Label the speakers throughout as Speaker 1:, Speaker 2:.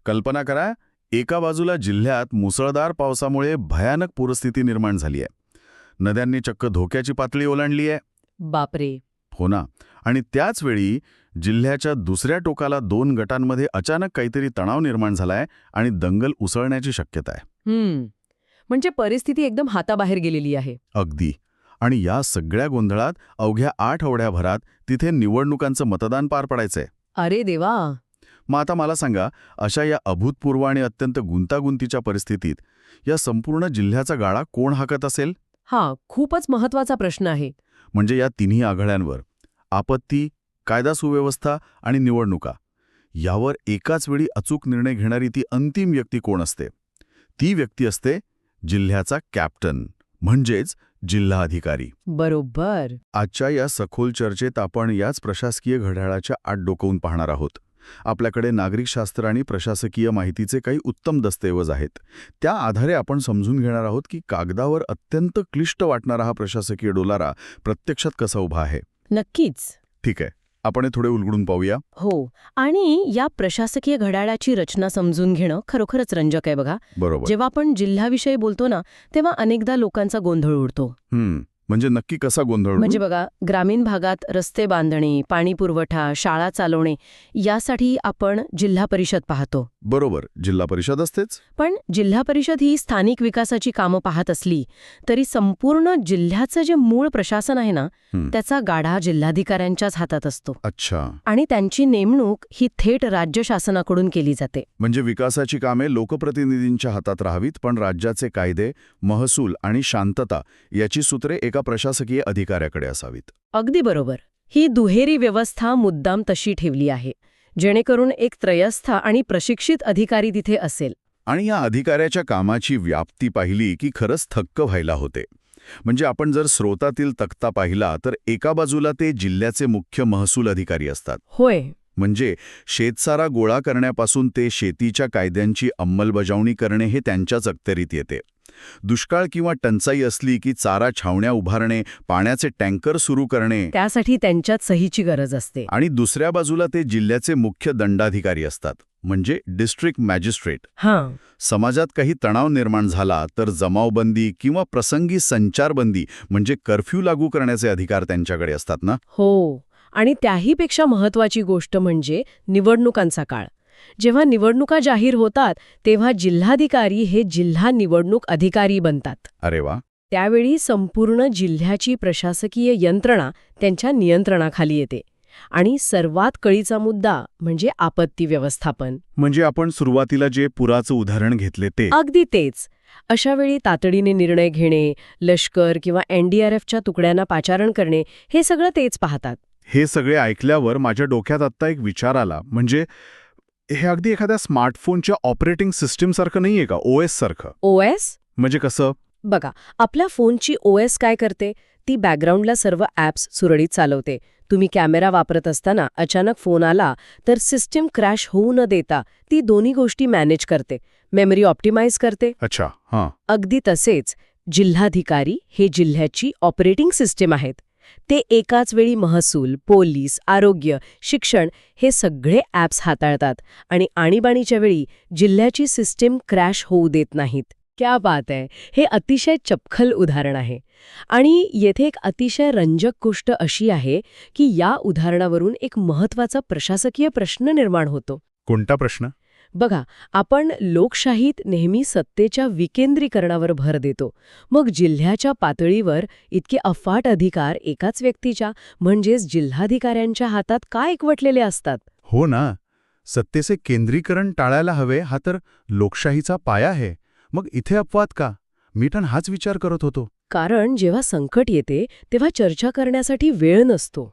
Speaker 1: कल्पना करा, एका बाजूला जिल्ह्यात मुसळधार पावसामुळे भयानक पूरस्थिती निर्माण झाली आहे. नद्यांनी चक्क धोक्याची पातळी ओलांडली आहे.
Speaker 2: बापरे.
Speaker 1: हो ना. आणि त्याच वेळी जिल्ह्याच्या दुसऱ्या टोकाला 2 गटांमध्ये अचानक काहीतरी तणाव निर्माण झालाय आणि दंगल उसळण्याची शक्यता आहे.
Speaker 2: म्हणजे परिस्थिती एकदम हाताबाहेर गेलेली आहे.
Speaker 1: अगदी. आणि या सगळ्या गोंधळात अवघ्या 8 आठवड्याभरात तिथे निवडणुकांचं मतदान पार पडायचंय.
Speaker 2: अरे देवा.
Speaker 1: मग आता मला सांगा, अशा या अभूतपूर्व आणि अत्यंत गुंतागुंतीच्या परिस्थितीत या संपूर्ण जिल्ह्याचा गाळा कोण हाकत असेल?
Speaker 2: खूपच महत्वाचा प्रश्न आहे.
Speaker 1: म्हणजे या तिन्ही आघाड्यांवर आपत्ती, कायदा सुव्यवस्था आणि निवडणुका यावर एकाच वेळी अचूक निर्णय घेणारी ती अंतिम व्यक्ती कोण असते? ती व्यक्ती असते जिल्ह्याचा कॅप्टन, म्हणजेच जिल्हाधिकारी.
Speaker 2: बरोबर.
Speaker 1: आजच्या या सखोल चर्चेत आपण याच प्रशासकीय घड्याळाच्या आत डोकावून पाहणार आहोत. आपल्याकडे नागरिकशास्त्र आणि प्रशासकीय माहितीचे काही उत्तम दस्तऐवज आहेत. त्या आधारे आपण समजून घेणार आहोत की कागदावर अत्यंत क्लिष्ट वाटणारा हा प्रशासकीय डोलारा प्रत्यक्षात कसा उभा आहे.
Speaker 2: नक्कीच.
Speaker 1: ठीक आहे, आपण हे थोडे उलगडून पाहूया.
Speaker 2: हो. आणि या प्रशासकीय घड्याळाची रचना समजून घेणं खरोखरच रंजक आहे बघा.
Speaker 1: बरोबर.
Speaker 2: जेव्हा आपण जिल्ह्याविषयी बोलतो ना, तेव्हा अनेकदा लोकांचा गोंधळ उडतो.
Speaker 1: म्हणजे नक्की कसा गोंधळ?
Speaker 2: म्हणजे बघा, ग्रामीण भागात रस्ते बांधणे, पाणी पुरवठा, शाळा चालवणे यासाठी आपण जिल्हा परिषद पाहतो.
Speaker 1: बरोबर, जिल्हा परिषद असतेच.
Speaker 2: पण जिल्हा परिषद ही स्थानिक विकासाची कामं पाहत असली तरी संपूर्ण जिल्ह्याचं जे मूळ प्रशासन आहे ना, त्याचा गाडा जिल्हाधिकाऱ्यांच्याच हातात असतो.
Speaker 1: अच्छा.
Speaker 2: आणि त्यांची नेमणूक ही थेट राज्य शासनाकडून केली जाते.
Speaker 1: म्हणजे विकासाची कामे लोकप्रतिनिधींच्या हातात राहावीत, पण राज्याचे कायदे, महसूल आणि शांतता याची सूत्रे एका प्रशासकीय अधिकाऱ्याकडे असावीत.
Speaker 2: अगदी बरोबर. ही दुहेरी व्यवस्था मुद्दाम तशी ठेवली आहे, जेणेकरून एक त्रयस्थ आणि प्रशिक्षित अधिकारी तिथे असेल.
Speaker 1: आणि या अधिकाऱ्याच्या कामाची व्याप्ती पाहिली की खरंच थक्क व्हायला होते. म्हणजे आपण जर स्रोतातील तक्ता पाहिला तर एका बाजूला ते जिल्ह्याचे मुख्य महसूल अधिकारी असतात.
Speaker 2: होय.
Speaker 1: म्हणजे शेतसारा गोळा करण्यापासून ते शेतीच्या कायद्यांची अंमलबजावणी करणे हे त्यांच्याच अखत्यारीत येते. दुष्काळ किंवा टंचाई असली की चारा छावण्या उभारणे, पाण्याचे टँकर सुरू करणे,
Speaker 2: त्यासाठी त्यांच्यात सहीची गरज असते.
Speaker 1: आणि दुसऱ्या बाजूला ते जिल्ह्याचे मुख्य दंडाधिकारी असतात, म्हणजे डिस्ट्रिक्ट मॅजिस्ट्रेट. समाजात काही तणाव निर्माण झाला तर जमावबंदी किंवा प्रसंगी संचारबंदी म्हणजे कर्फ्यू लागू करण्याचे अधिकार त्यांच्याकडे असतात ना.
Speaker 2: हो. आणि त्याहीपेक्षा महत्वाची गोष्ट म्हणजे निवडणुकांचा काळ. जेव्हा निवडणुका जाहीर होतात तेव्हा जिल्हाधिकारी हे जिल्हा निवडणूक अधिकारी बनतात.
Speaker 1: अरे वा.
Speaker 2: त्यावेळी संपूर्ण जिल्ह्याची प्रशासकीय यंत्रणा त्यांच्या नियंत्रणाखाली येते. आणि सर्वात कळीचा मुद्दा म्हणजे आपत्ती व्यवस्थापन.
Speaker 1: म्हणजे आपण सुरुवातीला जे पुराचं उदाहरण घेतले ते.
Speaker 2: अगदी तेच. अशावेळी तातडीने निर्णय घेणे, लष्कर किंवा NDRFच्या तुकड्यांना पाचारण करणे हे सगळं तेच पाहतात.
Speaker 1: हे सगळे ऐकल्यावर माझ्या डोक्यात आत्ता एक विचार आला. म्हणजे हे अगदी एखाद्या स्मार्टफोनच्या ऑपरेटिंग सिस्टीमसारखं नाहीये का? OS सारखं.
Speaker 2: OS
Speaker 1: म्हणजे कसं?
Speaker 2: बघा, आपल्या फोनची OS काय करते? ती बॅकग्राऊंडला सर्व ॲप्स सुरळीत चालवते. तुम्ही कॅमेरा वापरत असताना अचानक फोन आला तर सिस्टीम क्रॅश होऊ न देता ती दोन्ही गोष्टी मॅनेज करते, मेमरी ऑप्टिमाइज करते.
Speaker 1: अच्छा. हां.
Speaker 2: अगदी तसेच जिल्हाधिकारी हे जिल्ह्याची ऑपरेटिंग सिस्टीम आहेत. ते एकाच वेळी महसूल, पोलीस, आरोग्य, शिक्षण हे सगळे ॲप्स हाताळतात आणि आणीबाणीच्या वेळी जिल्ह्याची सिस्टीम क्रॅश होऊ देत नाहीत. क्या बात आहे. हे अतिशय चपखल उदाहरण आहे. आणि येथे एक अतिशय रंजक गोष्ट अशी आहे की या उदाहरणावरून एक महत्त्वाचा प्रशासकीय प्रश्न निर्माण होतो.
Speaker 1: कोणता प्रश्न?
Speaker 2: बघा, आपण लोकशाहीत नेहमी सत्तेच्या विकेंद्रीकरणावर भर देतो. मग जिल्ह्याच्या पातळीवर इतके अफाट अधिकार एकाच व्यक्तीच्या म्हणजेच जिल्हाधिकाऱ्यांच्या हातात का एकवटलेले असतात?
Speaker 1: हो ना. सत्तेचे केंद्रीकरण टाळायला हवे हा तर लोकशाहीचा पाया आहे. मग इथे अपवाद का? मी पण हाच विचार करत होतो.
Speaker 2: कारण जेव्हा संकट येते तेव्हा चर्चा करण्यासाठी वेळ नसतो.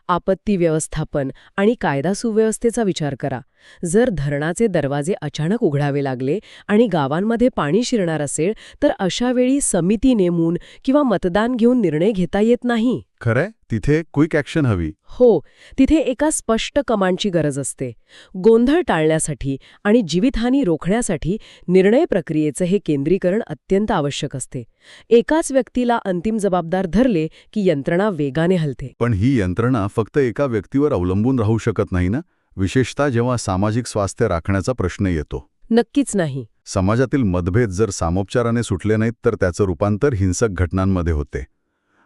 Speaker 2: आपत्ती व्यवस्थापन आणि कायदा सुव्यवस्थेचा विचार करा. जर धरणाचे दरवाजे अचानक उघडावे लागले आणि गावांमध्ये पाणी शिरणार असेल तर अशा वेळी समिती नेमून किंवा मतदान घेऊन निर्णय घेता येत नाही.
Speaker 1: खरंय, तिथे क्विक ॲक्शन हवी.
Speaker 2: हो, तिथे एका स्पष्ट कमांडची गरज असते. गोंधळ टाळण्यासाठी आणि जीवितहानी रोखण्यासाठी निर्णय प्रक्रियेचं हे केंद्रीकरण अत्यंत आवश्यक असते. एकाच व्यक्तीला अंतिम जबाबदार धरले की यंत्रणा वेगाने हलते.
Speaker 1: पण ही यंत्रणा फक्त एका व्यक्तीवर अवलंबून राहू शकत नाही ना. विशेषतः जेव्हा सामाजिक स्वास्थ्य राखण्याचा प्रश्न येतो.
Speaker 2: नक्कीच नाही.
Speaker 1: समाजातील मतभेद जर सामोपचाराने सुटले नाहीत तर त्याचं रूपांतर हिंसक घटनांमध्ये होते.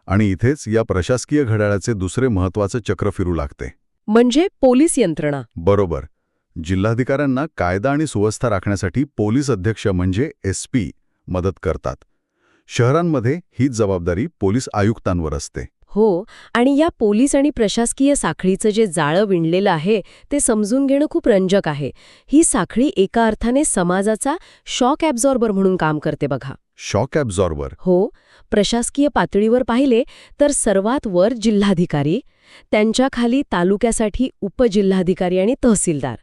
Speaker 1: आणि इथेच या प्रशासकीय घड्याळाचे दुसरे महत्त्वाचे चक्र फिरू लागते.
Speaker 2: म्हणजे पोलीस यंत्रणा.
Speaker 1: बरोबर. जिल्हाधिकाऱ्यांना कायदा आणि सुव्यवस्था राखण्यासाठी पोलीस अध्यक्ष म्हणजे SP मदत करतात. शहरांमध्ये हीच जबाबदारी पोलीस आयुक्तांवर असते.
Speaker 2: हो, आणि या पोलीस आणि प्रशासकीय साखळीचं जे जाळं विणलेलं आहे ते समजून घेणं खूप रंजक आहे. ही साखळी एका अर्थाने समाजाचा शॉक ॲब्झॉर्बर म्हणून काम करते बघा.
Speaker 1: शॉक ॲब्झॉर्बर?
Speaker 2: हो, प्रशासकीय पातळीवर पाहिले तर सर्वात वर जिल्हाधिकारी, त्यांच्या खाली तालुक्यासाठी उपजिल्हाधिकारी आणि तहसीलदार,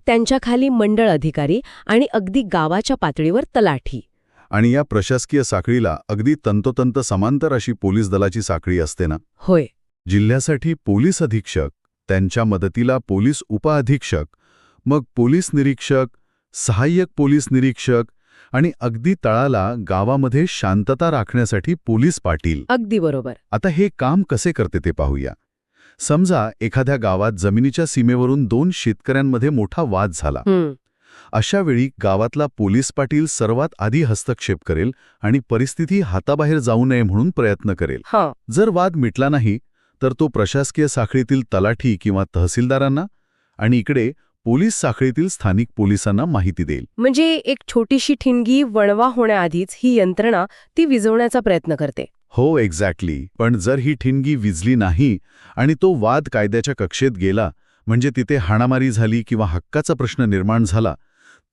Speaker 2: त्यांच्या खाली मंडळ अधिकारी आणि अगदी गावाच्या पातळीवर तलाठी.
Speaker 1: आणि या प्रशासकीय साखळीला अगदी तंतोतंत समांतर अशी पोलीस दलाची साखळी असते ना?
Speaker 2: होय.
Speaker 1: जिल्ह्यासाठी पोलीस अधीक्षक, त्यांच्या मदतीला पोलीस उपअधीक्षक, मग पोलीस निरीक्षक, सहाय्यक पोलीस निरीक्षक आणि अगदी तळाला गावामध्ये शांतता राखण्यासाठी पोलीस पाटील.
Speaker 2: अगदी बरोबर.
Speaker 1: आता हे काम कसे करते ते पाहूया. समजा एखाद्या गावात जमिनीच्या सीमेवरून 2 शेतकऱ्यांमध्ये मोठा वाद झाला. अशा वेळी गावातला पोलीस पाटील सर्वात आधी हस्तक्षेप करेल आणि परिस्थिती हाताबाहेर जाऊ नये म्हणून प्रयत्न करेल. जर वाद मिटला नाही तर तो प्रशासकीय साखळीतील तलाठी किंवा तहसीलदारांना आणि इकडे पोलीस साखळीतील स्थानिक पोलिसांना माहिती देईल.
Speaker 2: म्हणजे एक छोटीशी ठिणगी वणवा होण्याआधीच ही यंत्रणा ती विझवण्याचा प्रयत्न करते.
Speaker 1: हो, एक्झॅक्टली. पण जर ही ठिणगी विझली नाही आणि तो वाद कायद्याच्या कक्षेत गेला, म्हणजे तिथे हाणामारी झाली किंवा हक्काचा प्रश्न निर्माण झाला,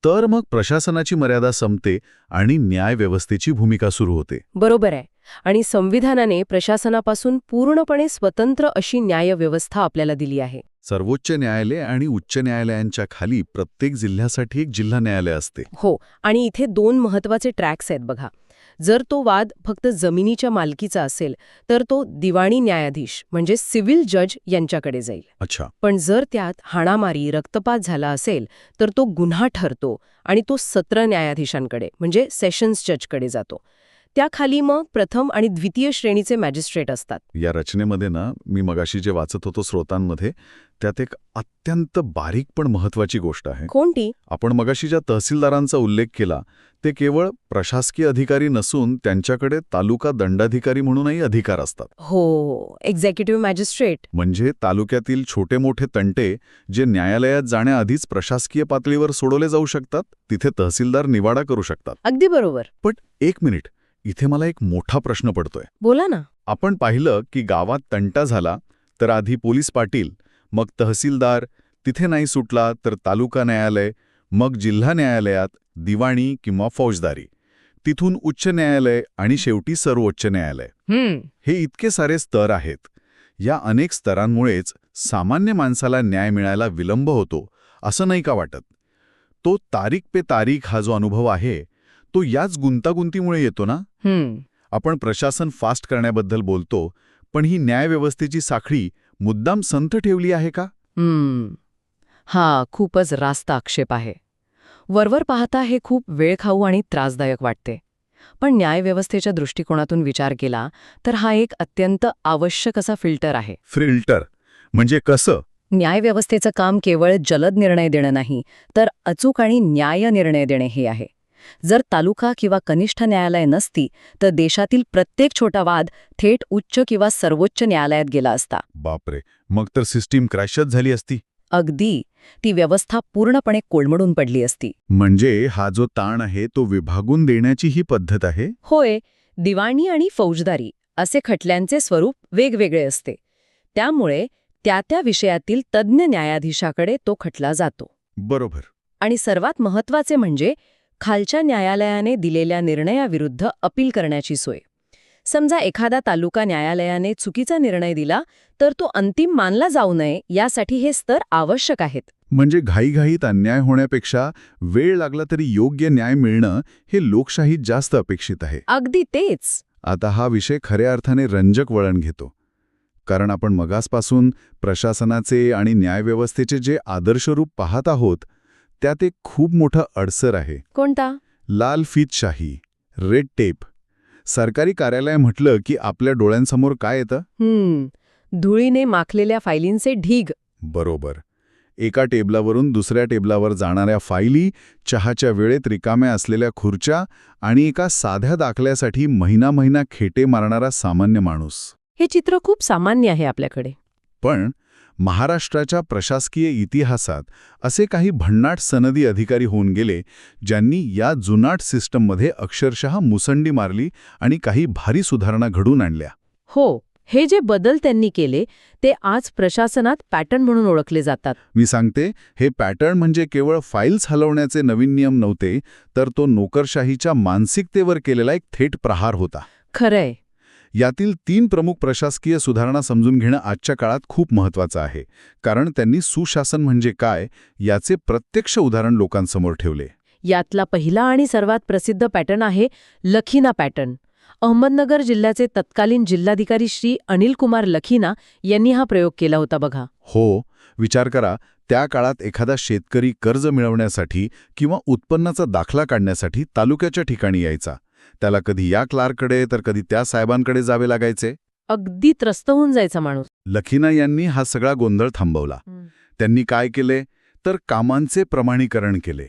Speaker 1: तर मग प्रशासनाची मर्यादा संपते आणि न्यायव्यवस्थेची भूमिका सुरू होते.
Speaker 2: बरोबर आहे. आणि संविधानाने प्रशासनापासून पूर्णपणे स्वतंत्र अशी न्यायव्यवस्था आपल्याला दिली आहे.
Speaker 1: सर्वोच्च न्यायालय आणि उच्च न्यायालयांच्या खाली प्रत्येक जिल्ह्यासाठी एक जिल्हा न्यायालय असते.
Speaker 2: हो, आणि इथे 2 महत्त्वाचे ट्रॅक्स आहेत बघा. जर तो वाद फक्त जमिनीच्या मालकीचा असेल तर तो दिवाणी न्यायाधीश म्हणजे सिव्हिल जज यांच्याकडे जाईल.
Speaker 1: अच्छा.
Speaker 2: पण जर त्यात हाणामारी, रक्तपात झाला असेल तर तो गुन्हा ठरतो आणि तो सत्र न्यायाधीशांकडे म्हणजे सेशन्स जजकडे जातो. त्याखाली मग प्रथम आणि द्वितीय श्रेणीचे मॅजिस्ट्रेट असतात.
Speaker 1: या रचनेमध्ये ना, मी मगाशी जे वाचत होतो स्रोतांमध्ये, त्यात एक अत्यंत बारीक पण महत्वाची गोष्ट आहे.
Speaker 2: कोणती?
Speaker 1: आपण मगाशी ज्या तहसीलदारांचा उल्लेख केला ते केवळ प्रशासकीय अधिकारी नसून त्यांच्याकडे तालुका दंडाधिकारी म्हणूनही अधिकार असतात.
Speaker 2: हो, एक्झिक्युटिव्ह मॅजिस्ट्रेट.
Speaker 1: म्हणजे तालुक्यातील छोटे मोठे तंटे जे न्यायालयात जाण्याआधीच प्रशासकीय पातळीवर सोडवले जाऊ शकतात, तिथे तहसीलदार निवाडा करू शकतात.
Speaker 2: अगदी बरोबर.
Speaker 1: पण एक मिनिट, इथे मला एक मोठा प्रश्न पडतोय.
Speaker 2: बोला ना.
Speaker 1: आपण पाहिलं की गावात तंटा झाला तर आधी पोलीस पाटील, मग तहसीलदार, तिथे नाही सुटला तर तालुका न्यायालय, मग जिल्हा न्यायालयात दिवाणी किंवा फौजदारी, तिथून उच्च न्यायालय आणि शेवटी सर्वोच्च न्यायालय. हे इतके सारे स्तर आहेत. या अनेक स्तरांमुळेच सामान्य माणसाला न्याय मिळायला विलंब होतो असं नाही का वाटत? तो तारीख पे तारीख हा जो अनुभव आहे तो याच गुंतागुंतीमुळे येतो ना? आपण प्रशासन फास्ट करण्याबद्दल बोलतो, पण ही न्यायव्यवस्थेची साखळी मुद्दाम संथ ठेवली आहे का?
Speaker 2: हा खूपच रास्त आक्षेप आहे. वरवर पाहता हे खूप वेळखाऊ आणि त्रासदायक वाटते. पण न्यायव्यवस्थेच्या दृष्टिकोनातून विचार केला तर हा एक अत्यंत आवश्यक असा फिल्टर आहे.
Speaker 1: फिल्टर म्हणजे कसं?
Speaker 2: न्यायव्यवस्थेचं काम केवळ जलद निर्णय देणं नाही, तर अचूक आणि न्याय निर्णय देणे हे आहे. जर तालुका किंवा कनिष्ठ न्यायालय नसती तर देशातील प्रत्येक छोटा वाद थेट उच्च किंवा सर्वोच्च न्यायालयात गेला असता.
Speaker 1: बापरे, मग तर सिस्टीम क्रॅशच झाली असती.
Speaker 2: अगदी. ती व्यवस्था पूर्णपणे कोलमडून पडली असती.
Speaker 1: म्हणजे हा जो ताण आहे तो विभागून देण्याची ही पद्धत आहे?
Speaker 2: होय. दिवाणी आणि फौजदारी असे खटल्यांचे स्वरूप वेगवेगळे असते. त्यामुळे त्या विषयातील तज्ज्ञ न्यायाधीशाकडे तो खटला जातो.
Speaker 1: बरोबर.
Speaker 2: आणि सर्वात महत्त्वाचे म्हणजे खालच्या न्यायालयाने दिलेल्या निर्णयाविरुद्ध अपील करण्याची सोय. समजा एखादा तालुका न्यायालयाने चुकीचा निर्णय दिला तर तो अंतिम मानला जाऊ नये यासाठी हे स्तर आवश्यक आहेत.
Speaker 1: म्हणजे घाईघाईत अन्याय होण्यापेक्षा वेळ लागला तरी योग्य न्याय मिळणं हे लोकशाहीत जास्त अपेक्षित आहे.
Speaker 2: अगदी तेच.
Speaker 1: आता हा विषय खऱ्या अर्थाने रंजक वळण घेतो. कारण आपण मगासपासून प्रशासनाचे आणि न्यायव्यवस्थेचे जे आदर्श रूप पाहत आहोत त्यात एक खूप मोठा अडसर आहे.
Speaker 2: कोणता?
Speaker 1: लाल फीतशाही, रेड टेप. सरकारी कार्यालय म्हटलं की आपल्या डोळ्यांसमोर काय येतं?
Speaker 2: धुळीने माखलेल्या फायलींचे ढीग.
Speaker 1: बरोबर. एका टेबलावरून दुसऱ्या टेबलावर जाणाऱ्या फाईली, चहाच्या वेळेत रिकाम्या असलेल्या खुर्च्या आणि एका साध्या दाखल्यासाठी महिना खेटे मारणारा सामान्य माणूस.
Speaker 2: हे चित्र खूप सामान्य आहे आपल्याकडे.
Speaker 1: पण महाराष्ट्राच्या प्रशासकीय इतिहासात असे काही भन्नाट सनदी अधिकारी होऊन गेले ज्यांनी या जुनाट सिस्टममध्ये अक्षरशः मुसंडी मारली आणि काही भारी सुधारणा घडवून आणल्या.
Speaker 2: हो, हे जे बदल त्यांनी केले ते आज प्रशासनात पॅटर्न म्हणून ओळखले जातात.
Speaker 1: मी सांगते, हे पॅटर्न म्हणजे केवळ फाईल्स हलवण्याचे नवीन नियम नव्हते, तर तो नोकरशाहीच्या मानसिकतेवर केलेला एक थेट प्रहार होता.
Speaker 2: खरंय.
Speaker 1: यातील 3 प्रमुख प्रशासकीय सुधारणा समजून घेणं आजच्या काळात खूप महत्त्वाचं आहे, कारण त्यांनी सुशासन म्हणजे काय याचे प्रत्यक्ष उदाहरण लोकांसमोर ठेवले.
Speaker 2: यातला पहिला आणि सर्वात प्रसिद्ध पॅटर्न आहे लखीना पॅटर्न. अहमदनगर जिल्ह्याचे तत्कालीन जिल्हाधिकारी श्री अनिल कुमार लखीना यांनी हा प्रयोग केला होता बघा.
Speaker 1: हो, विचार करा, त्या काळात एखादा शेतकरी कर्ज मिळवण्यासाठी किंवा उत्पन्नाचा दाखला काढण्यासाठी तालुक्याच्या ठिकाणी यायचा. त्याला कधी या क्लार्ककडे तर कधी त्या साहेबांकडे जावे लागायचे.
Speaker 2: अगदी त्रस्त होऊन जायचा माणूस.
Speaker 1: लखीना यांनी हा सगळा गोंधळ थांबवला. त्यांनी काय केले तर कामांचे प्रमाणीकरण केले,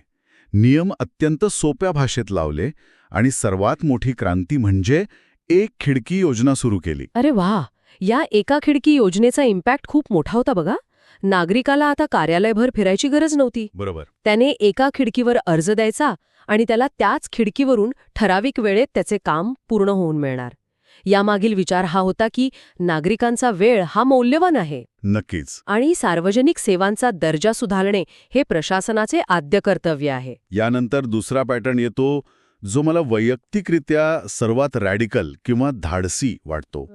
Speaker 1: नियम अत्यंत सोप्या भाषेत लावले आणि सर्वात मोठी क्रांती म्हणजे एक खिडकी योजना सुरू केली.
Speaker 2: अरे वा, या एका खिडकी योजनेचा इम्पॅक्ट खूप मोठा होता बघा. नागरिकाला आता कार्यालयभर फिरायची गरज नव्हती.
Speaker 1: बरोबर.
Speaker 2: त्याने एका खिडकीवर अर्ज द्यायचा आणि त्याला त्याच खिडकीवरून ठराविक वेळेत त्याचे काम पूर्ण होऊन मिळणार. यामागील विचार हा होता की नागरिकांचा वेळ हा मौल्यवान आहे.
Speaker 1: नक्कीच.
Speaker 2: आणि सार्वजनिक सेवांचा दर्जा सुधारणे हे प्रशासनाचे आद्य कर्तव्य आहे.
Speaker 1: यानंतर दुसरा पॅटर्न येतो जो मला वैयक्तिकरित्या सर्वात रॅडिकल किंवा धाडसी वाटतो.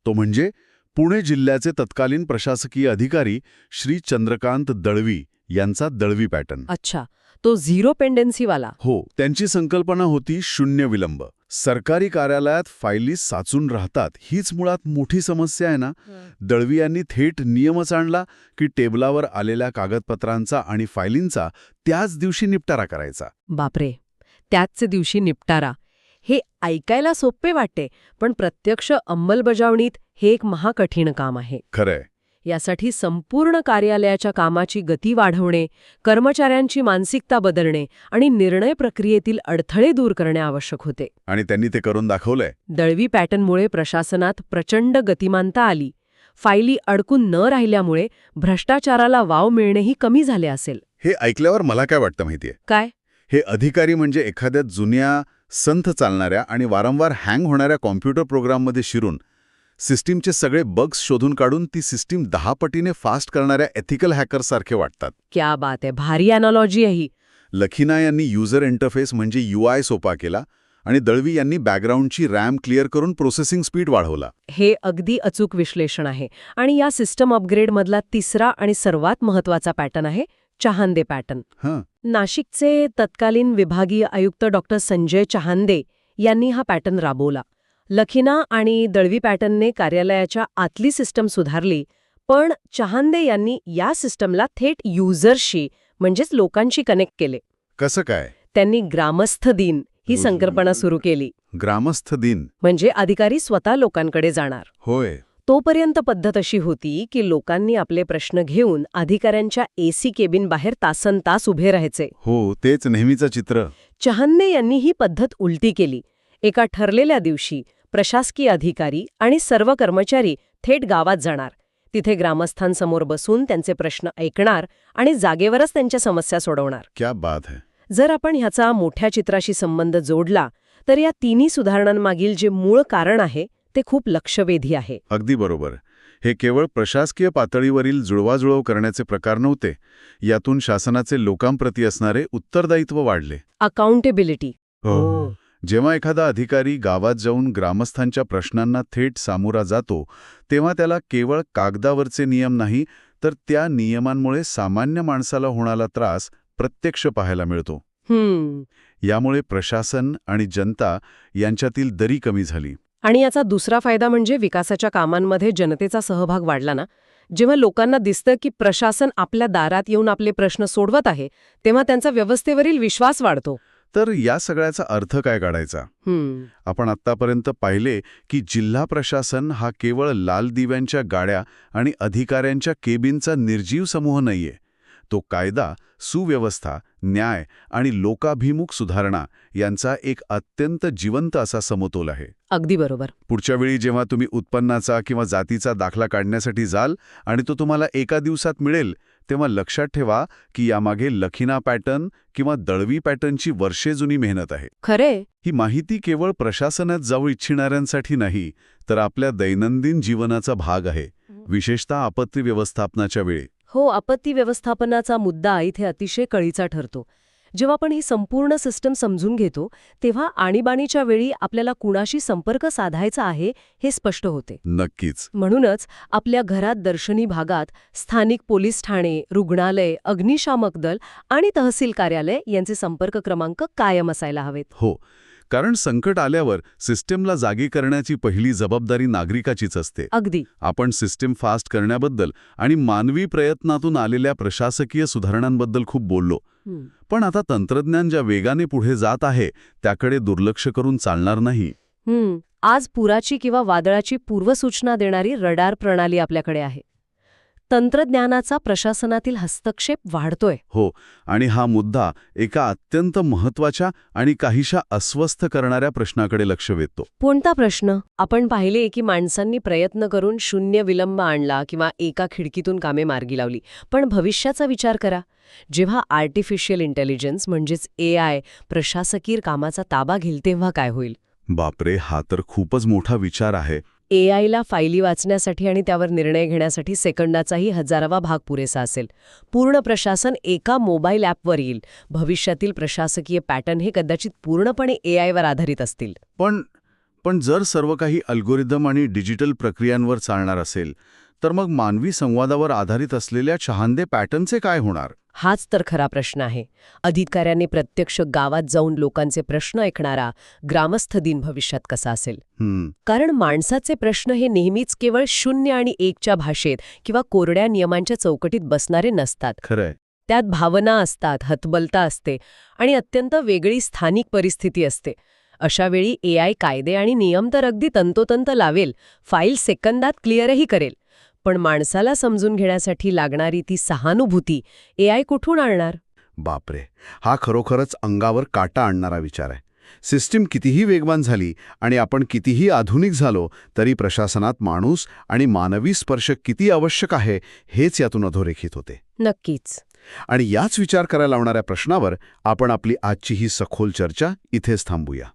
Speaker 1: तो म्हणजे पुणे जिल्ह्याचे तत्कालीन प्रशासकीय अधिकारी श्री चंद्रकांत दळवी यांचा दळवी पॅटर्न.
Speaker 2: अच्छा, तो झिरो पेंडन्सीवाला.
Speaker 1: हो, त्यांची संकल्पना होती शून्य विलंब. सरकारी कार्यालयात फायली साचून राहतात, हीच मुळात मोठी समस्या आहे ना. दळवी यांनी थेट नियमच आणला की टेबलावर आलेल्या कागदपत्रांचा आणि फायलींचा त्याच दिवशी निपटारा करायचा.
Speaker 2: बापरे, त्याच दिवशी निपटारा. हे ऐकायला सोपे वाटते, पण प्रत्यक्ष अंमलबजावणीत हे एक महाकठीण काम आहे.
Speaker 1: खरंय.
Speaker 2: यासाठी संपूर्ण कार्यालयाच्या कामाची गती वाढवणे, कर्मचाऱ्यांची मानसिकता बदलणे आणि निर्णय प्रक्रियेतील अडथळे दूर करणे आवश्यक होते.
Speaker 1: आणि त्यांनी ते करून दाखवलंय.
Speaker 2: दळवी पॅटर्नमुळे प्रशासनात प्रचंड गतिमानता आली. फायली अडकून न राहिल्यामुळे भ्रष्टाचाराला वाव मिळणेही कमी झाले असेल.
Speaker 1: हे ऐकल्यावर मला काय वाटतं माहितीये?
Speaker 2: काय?
Speaker 1: हे अधिकारी म्हणजे एखाद्या जुन्या, संथ चालणाऱ्या आणि वारंवार हँग होणाऱ्या कॉम्प्युटर प्रोग्राममध्ये शिरून सिस्टीमचे सगळे बग्स शोधून काढून ती सिस्टीम 10 पटीने फास्ट करणाऱ्या एथिकल हॅकरसारखे वाटतात.
Speaker 2: क्या बात आहे, भारी अॅनॉलॉजी आहे ही.
Speaker 1: लखीना यांनी युजर इंटरफेस म्हणजे UI सोपा केला आणि दळवी यांनी बॅकग्राऊंडची रॅम क्लिअर करून प्रोसेसिंग स्पीड वाढवला.
Speaker 2: हे अगदी अचूक विश्लेषण आहे. आणि या सिस्टम अपग्रेडमधला तिसरा आणि सर्वात महत्त्वाचा पॅटर्न आहे चहांदे पॅटर्न. नाशिकचे तत्कालीन विभागीय आयुक्त डॉक्टर संजय चहांदे यांनी हा पॅटर्न राबवला. लखीना आणि दळवी पॅटर्नने कार्यालयाच्या आतली सिस्टम सुधारली, पण चहांदे यांनी या सिस्टमला थेट युजर्सशी म्हणजेच लोकांशी कनेक्ट केले.
Speaker 1: कसं काय?
Speaker 2: त्यांनी ग्रामस्थ दिन ही संकल्पना सुरू केली.
Speaker 1: ग्रामस्थ दिन
Speaker 2: म्हणजे अधिकारी स्वतः लोकांकडे जाणार.
Speaker 1: होय.
Speaker 2: तोपर्यंत पद्धत अशी होती की लोकांनी आपले प्रश्न घेऊन अधिकाऱ्यांच्या AC केबिन बाहेर तासनतास उभे राहायचे.
Speaker 1: हो, तेच नेहमीचं चित्र.
Speaker 2: चहांदे यांनी ही पद्धत उलटी केली. एका ठरलेल्या दिवशी प्रशासकीय अधिकारी आणि सर्व कर्मचारी थेट गावात जाणार. तिथे ग्रामस्थांसमोर बसून त्यांचे प्रश्न ऐकणार आणि जागेवरच त्यांच्या समस्या सोडवणार.
Speaker 1: क्या बात है.
Speaker 2: जर आपण ह्याचा मोठ्या चित्राशी संबंध जोडला तर या तिन्ही सुधारणांमागील जे मूळ कारण आहे ते खूप लक्षवेधी आहे.
Speaker 1: अगदी बरोबर. हे केवळ प्रशासकीय पातळीवरील जुळवाजुळव करण्याचे प्रकार नव्हते. यातून शासनाचे लोकांप्रती असणारे उत्तरदायित्व वाढले.
Speaker 2: अकाउंटेबिलिटी.
Speaker 1: जेव्हा एखादा अधिकारी गावात जाऊन ग्रामस्थांच्या प्रश्नांना थेट सामोरा जातो, तेव्हा त्याला केवळ कागदावरचे नियम नाही, तर त्या नियमांमुळे सामान्य माणसाला होणारा त्रास प्रत्यक्ष पाहायला मिळतो. यामुळे प्रशासन आणि जनता यांच्यातील दरी कमी झाली.
Speaker 2: आणि याचा दुसरा फायदा म्हणजे विकासाच्या कामांमध्ये जनतेचा सहभाग वाढला ना. जेव्हा लोकांना दिसतं की प्रशासन आपल्या दारात येऊन आपले प्रश्न सोडवत आहे, तेव्हा त्यांचा व्यवस्थेवरील विश्वास वाढतो.
Speaker 1: तर या सगळ्याचा अर्थ काय काढायचा? आपण आत्तापर्यंत पाहिले की जिल्हा प्रशासन हा केवळ लाल दिव्यांच्या गाड्या आणि अधिकाऱ्यांच्या केबिनचा निर्जीव समूह नाहीये. तो कायदा, सुव्यवस्था, न्याय आणि लोकाभिमुख सुधारणा यांचा एक अत्यंत जिवंत असा समतोल आहे.
Speaker 2: अगदी बरोबर.
Speaker 1: पुढच्या वेळी जेव्हा तुम्ही उत्पन्नाचा किंवा जातीचा दाखला काढण्यासाठी जाल आणि तो तुम्हाला एका दिवसात मिळेल, तेव्हा लक्षात ठेवा की यामागे लखिना पॅटर्न किंवा दळवी पॅटर्नची वर्षे जुनी मेहनत आहे.
Speaker 2: खरे.
Speaker 1: ही माहिती केवळ प्रशासनात जाऊ इच्छिणाऱ्यांसाठी नाही, तर आपल्या दैनंदिन जीवनाचा भाग आहे, विशेषतः आपत्ती व्यवस्थापनाच्या वेळी.
Speaker 2: हो, आपत्ती व्यवस्थापनाचा मुद्दा इथे अतिशय कळीचा ठरतो. जेव्हा आपण ही संपूर्ण सिस्टम समजून घेतो तेव्हा आणीबाणीच्या वेळी आपल्याला कुणाशी संपर्क साधायचा आहे हे स्पष्ट होते.
Speaker 1: नक्कीच.
Speaker 2: म्हणूनच आपल्या घरात दर्शनी भागात स्थानिक पोलीस ठाणे, रुग्णालय, अग्निशामक दल आणि तहसील कार्यालय यांचे संपर्क क्रमांक कायम असायला हवेत.
Speaker 1: हो, कारण संकट आल्यावर सिस्टमला जागी करण्याची पहिली जबाबदारी नागरिकाचीच असते.
Speaker 2: अगदी.
Speaker 1: आपण सिस्टम फास्ट करण्याबद्दल आणि मानवी प्रयत्नातून आलेल्या प्रशासकीय सुधारणांबद्दल खूप बोललो. पण आता तंत्रज्ञान ज्या वेगाने पुढे जात आहे त्याकडे दुर्लक्ष करून चालणार नाही.
Speaker 2: आज पुराची किंवा वादळाची पूर्वसूचना देणारी रडार प्रणाली आपल्याकडे आहे. तंत्रज्ञानाचा प्रशासनातील हस्तक्षेप वाढतोय.
Speaker 1: हो, आणि हा मुद्दा एका अत्यंत महत्त्वाच्या आणि काहीशा अस्वस्थ करणाऱ्या प्रश्नाकडे लक्ष वेधतो.
Speaker 2: कोणता प्रश्न? आपण पाहिले की माणसांनी प्रयत्न करून शून्य विलंब आणला किंवा एका खिडकीतून कामे मार्गी लावली. पण भविष्याचा विचार करा. जेव्हा आर्टिफिशियल इंटेलिजन्स म्हणजेच AI प्रशासकीय कामाचा ताबा घेईल तेव्हा काय होईल?
Speaker 1: बापरे, हा तर खूपच मोठा विचार आहे.
Speaker 2: AIला फायली वाचण्यासाठी आणि त्यावर निर्णय घेण्यासाठी सेकंदाचाही 1000वा भाग पुरेसा असेल. पूर्ण प्रशासन एका मोबाईल ॲपवर येईल. भविष्यातील प्रशासकीय पॅटर्न हे कदाचित पूर्णपणे AIवर आधारित असतील.
Speaker 1: पण जर सर्व काही अल्गोरिदम आणि डिजिटल प्रक्रियांवर चालणार असेल, तर मग मानवी संवादावर आधारित असलेल्या शहांदे पॅटर्नचे काय होणार?
Speaker 2: हाच तर खरा प्रश्न आहे. अधिकाऱ्यांनी प्रत्यक्ष गावात जाऊन लोकांचे प्रश्न ऐकणारा ग्रामस्थ दिन भविष्यात कसा असेल? कारण माणसाचे प्रश्न हे नेहमीच केवळ 0 आणि 1च्या भाषेत किंवा कोरड्या नियमांच्या चौकटीत बसणारे नसतात.
Speaker 1: खरंय.
Speaker 2: त्यात भावना असतात, हतबलता असते आणि अत्यंत वेगळी स्थानिक परिस्थिती असते. अशा वेळी AI कायदे आणि नियम तर अगदी तंतोतंत लावेल, फाईल सेकंदात क्लिअरही करेल. पण माणसाला समजून घेण्यासाठी लागणारी ती सहानुभूती AI कुठून आणणार?
Speaker 3: बापरे, हा खरोखरच अंगावर काटा आणणारा विचार आहे. सिस्टीम कितीही वेगवान झाली आणि आपण कितीही आधुनिक झालो तरी प्रशासनात माणूस आणि मानवी स्पर्श किती आवश्यक आहे हेच यातून अधोरेखित होते.
Speaker 2: नक्कीच.
Speaker 3: आणि याच विचार करायला लावणाऱ्या प्रश्नावर आपण आपली आजची ही सखोल चर्चा इथेच थांबूया.